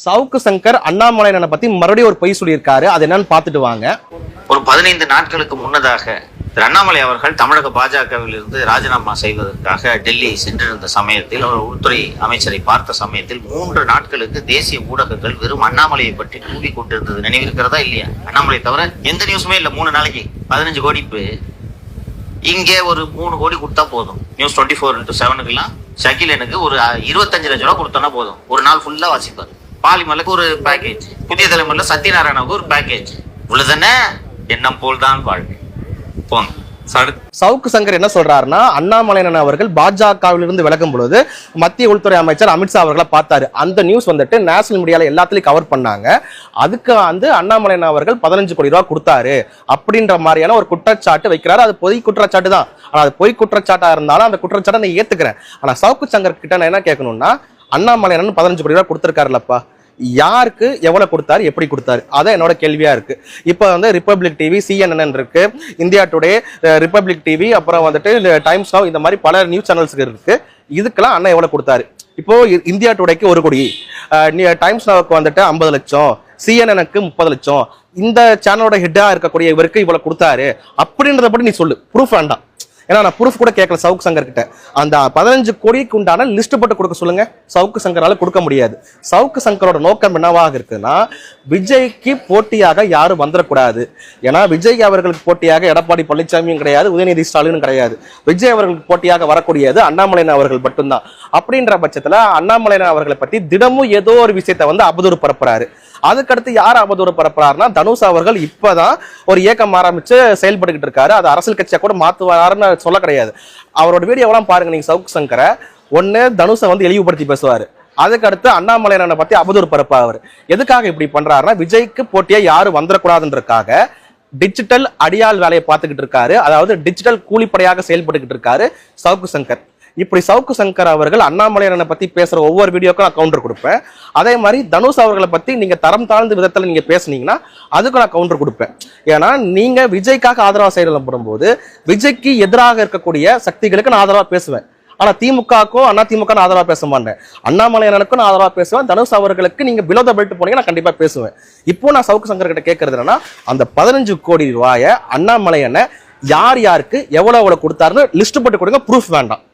சவுக்கு சங்கர் அண்ணாமலையனை பத்தி மறுபடியும் ஒரு பொய் சொல்லியிருக்காரு. அது என்னன்னு பார்த்துட்டு வாங்க. ஒரு 15 நாட்களுக்கு முன்னதாக திரு அண்ணாமலை அவர்கள் தமிழக பாஜகவில் இருந்து ராஜினாமா செய்வதற்காக டெல்லி சென்றிருந்த சமயத்தில் அவர் உள்துறை அமைச்சரை பார்த்த சமயத்தில் 3 நாட்களுக்கு தேசிய ஊடகங்கள் வெறும் அண்ணாமலையை பற்றி கூவி கொண்டிருந்தது நினைவிருக்கிறதா இல்லையா? அண்ணாமலை தவிர எந்த நியூஸுமே இல்லை. 3 நாளைக்கு 15 கோடி. இங்கே ஒரு 3 கோடி கொடுத்தா போதும். நியூஸ் 24x7 ஷக்கீலனுக்கு ஒரு 25 லட்சம் ரூபா கொடுத்தோன்னா போதும். ஒரு நாள் ஃபுல்லா வாசிப்பார். பாலிமலுக்கு ஒரு பேக்கேஜ், புதிய தலைமுறையில் சத்யநாராயணவுக்கு ஒரு பேக்கேஜ். இவ்வளவுதானே? எண்ணம் போல் தான் வாழ்க்கை. போங்க. சவுக்கு சங்கர் என்ன சொல்றாருன்னா, அண்ணாமலையன் அவர்கள் பாஜகவிலிருந்து விலகும் பொழுது மத்திய உள்துறை அமைச்சர் அமித்ஷா அவர்களை பார்த்தாரு. அந்த நியூஸ் வந்துட்டு நேஷனல் மீடியால எல்லாத்துலயும் கவர் பண்ணாங்க. அதுக்கு அண்ணாமலையன் அவர்கள் 15 கோடி ரூபாய் கொடுத்தாரு அப்படின்ற மாதிரியான ஒரு குற்றச்சாட்டு வைக்கிறாரு. அது பொய் குற்றச்சாட்டு தான். ஆனா அது பொய் குற்றச்சாட்டா இருந்தாலும் அந்த குற்றச்சாட்டை நான் ஏத்துக்கிறேன். ஆனா சவுக்கு சங்கர் கிட்ட நான் என்ன கேட்கணும்னா, அண்ணாமலையன் 15 கோடி ரூபாய் கொடுத்திருக்காருல்லப்பா, யாருக்கு எவ்வளவு கொடுத்தாரு, எப்படி கொடுத்தாரு? அதான் என்னோட கேள்வியா இருக்கு. இப்போ ரிப்பப்ளிக் டிவி, CNN இருக்கு, இந்தியா டுடே, ரிப்பப்ளிக் டிவி, அப்புறம் டைம்ஸ் நவ், இந்த மாதிரி பல நியூஸ் சேனல்ஸ் இருக்கு. இதுக்கெல்லாம் அண்ணா எவ்வளவு கொடுத்தாரு? இப்போ இந்தியா டுடேக்கு 1 கோடி, டைம்ஸ் நவுக்கு 50 லட்சம், CNN-க்கு 30 லட்சம், இந்த சேனலோட ஹெட்டா இருக்கக்கூடிய இவருக்கு இவ்வளவு கொடுத்தாரு அப்படின்றத படி நீ சொல்லு. ப்ரூஃப் வேண்டாம். ஏன்னா நான் ப்ரூஃப் கூட கேட்கல சவுக்கு சங்கர் கிட்ட. அந்த 15 கோடிக்கு உண்டான லிஸ்ட் போட்டு கொடுக்க சொல்லுங்க. சவுக்கு சங்கரால கொடுக்க முடியாது. சவுக்கு சங்கரோட நோக்கம் என்னவாக இருக்குன்னா, விஜய்க்கு போட்டியாக யாரும் வந்துடக்கூடாது. ஏன்னா விஜய் அவர்களுக்கு போட்டியாக எடப்பாடி பழனிசாமியும் கிடையாது, உதயநிதி ஸ்டாலினும் கிடையாது. விஜய் அவர்களுக்கு போட்டியாக வரக்கூடியது அண்ணாமலையன் அவர்கள் மட்டும்தான். அப்படின்ற பட்சத்துல அண்ணாமலையன் அவர்களை பத்தி தினமும் ஏதோ ஒரு விஷயத்த அவதூறு பரப்புறாரு. அதுக்கடுத்து யார் அவதூறு பரப்புறாருன்னா, தனுஷ் அவர்கள் இப்பதான் ஒரு இயக்கம் ஆரம்பிச்சு செயல்பட்டுக்கிட்டு இருக்காரு. அது அரசியல் கட்சியா கூட மாத்துவாருன்னு சொல்ல கிடையாது. அவரோட வீடியோவெல்லாம் பாருங்க நீங்க. சவுக்கு சங்கரை ஒண்ணு தனுஷை இழிவுபடுத்தி பேசுவாரு, அதுக்கடுத்து அண்ணாமலையனை பத்தி அவதூறு பரப்பாரு. எதுக்காக இப்படி பண்றாருன்னா, விஜய்க்கு போட்டியா யாரும் வந்துடக்கூடாதுன்றதுக்காக டிஜிட்டல் அடியாள் வேலையை பார்த்துக்கிட்டு இருக்காரு. அதாவது டிஜிட்டல் கூலிப்படையாக செயல்பட்டுக்கிட்டு இருக்காரு சவுக்கு சங்கர். இப்படி சவுக்கு சங்கர் அவர்கள் அண்ணாமலையனை பத்தி பேசுற ஒவ்வொரு வீடியோக்கும் நான் கவுண்டர் கொடுப்பேன். அதே மாதிரி தனுஷ் அவர்களை பத்தி நீங்க தரம் தாழ்ந்த விதத்துல நீங்க பேசுனீங்கன்னா அதுக்கும் நான் கவுண்டர் கொடுப்பேன். ஏன்னா நீங்க விஜய்க்காக ஆதரவா செயல்படும் போது விஜய்க்கு எதிராக இருக்கக்கூடிய சக்திகளுக்கு நான் ஆதரவா பேசுவேன். ஆனா திமுகக்கும் அதிமுக ஆதரவா பேச மாட்டேன். அண்ணாமலையனுக்கும் நான் ஆதரவா பேசுவேன். தனுஷ் அவர்களுக்கு நீங்க பிலோ த பெல்ட் போனீங்க நான் கண்டிப்பா பேசுவேன். இப்போ நான் சவுக்கு சங்கர் கிட்ட கேட்கறது என்னன்னா, அந்த 15 கோடி ரூபாயை அண்ணாமலையனை யார் யாருக்கு எவ்வளவு கொடுத்தாருன்னு லிஸ்ட் போட்டு கொடுங்க. ப்ரூஃப் வேண்டாம்.